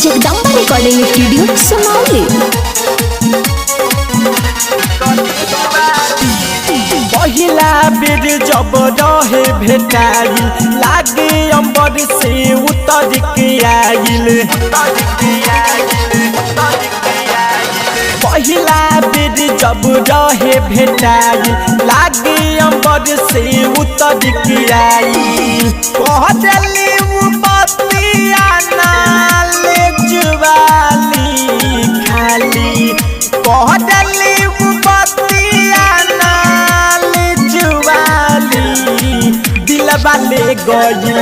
Jagdamba recording studio Sunauli. पहिला बेर जब रहे भेटाइल लागे अंबर से उतर के आइल। पहिला बेर जब रहे भेटाइल लागे अंबर से उतर के आइल। कह देली उ बतिया नाले जुवाली खाली कह देली उ बतिया नाले जुवाली। दिलवा ले गइल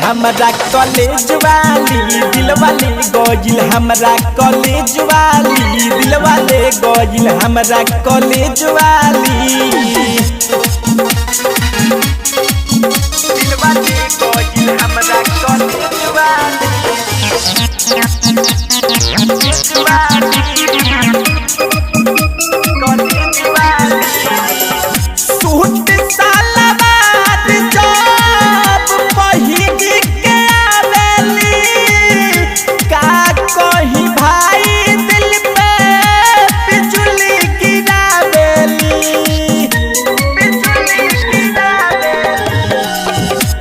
हमरा कॉलेज वाली। दिलवा ले गइल हमरा कॉलेज वाली। दिलवा ले गइल हमरा कॉलेज वाली। दिलवा ले गइल हमरा कॉलेज वाली। सूट सलवार जब पहिन के आवेली का कही भाई दिल पे बिजली गिरावेली।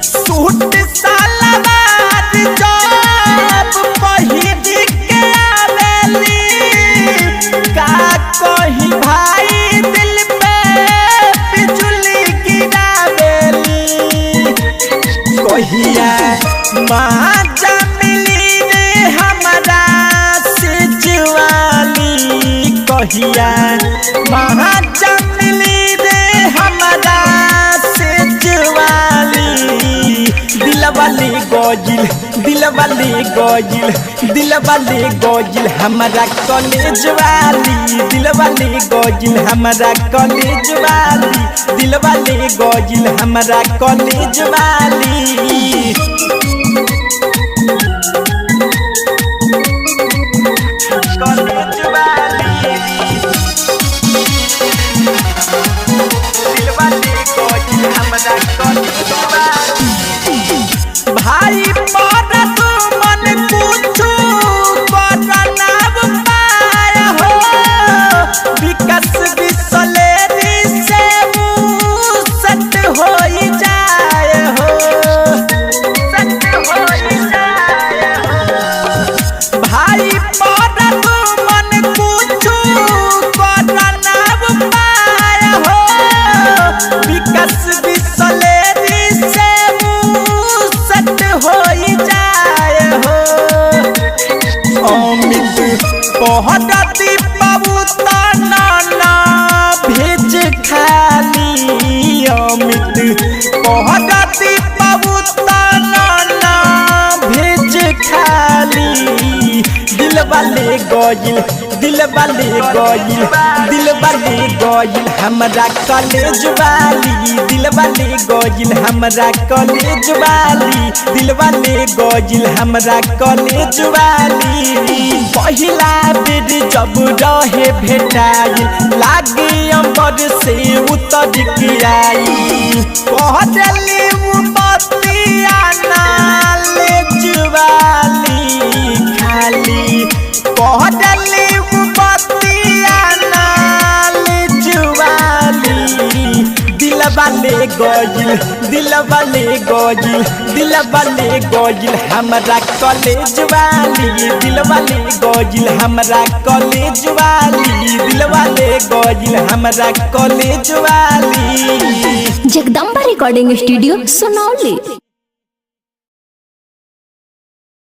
सूट सलवार जब पहिन के आवेली का कही भाई दिल पे बिजली गिरावेली। कहिया माजा मिली रे हमरा से जुवाली। कहिया माजा मिली रे हमरा से जुवाली। दिलवा ले गइल हमरा कॉलेज वाली। दिलवा ले गइल हमरा कॉलेज वाली। दिलवा ले गइल हमरा कॉलेज वाली। कॉलेज वाली दिलवा ले गइल हमरा कॉलेज वाली। भाई पर तू मन पूछू करनाब पाय हो। विकास बिसलेरी से सट हो जाए हो। सट हो जाए हो। भाई पर तू मन पूछू करनाब पाय हो। विकास बिसलेरी से सट हो जाए हो। अमित पहरती पबूता नाना भेज खाली। अमित पहरती पबूता नाना भेज खाली। दिलवा ले गइल हमरा कॉलेज वाली। दिलवा ले गइल हमरा कॉलेज वाली। दिलवा ले गइल हमरा कॉलेज वाली। पहिला बेर जब रहे भेटाइल लागे अंबर से उतर के आइल। कह देली उ बतिया नाले जुवाली खाली कह देली उ बतिया नाले जुवाली। दिलवा ले गइल हमरा कॉलेज वाली। दिलवा ले गइल हमरा कॉलेज वाली। दिलवा ले गइल हमरा कॉलेज वाली। Jagdamba recording studio Sunauli.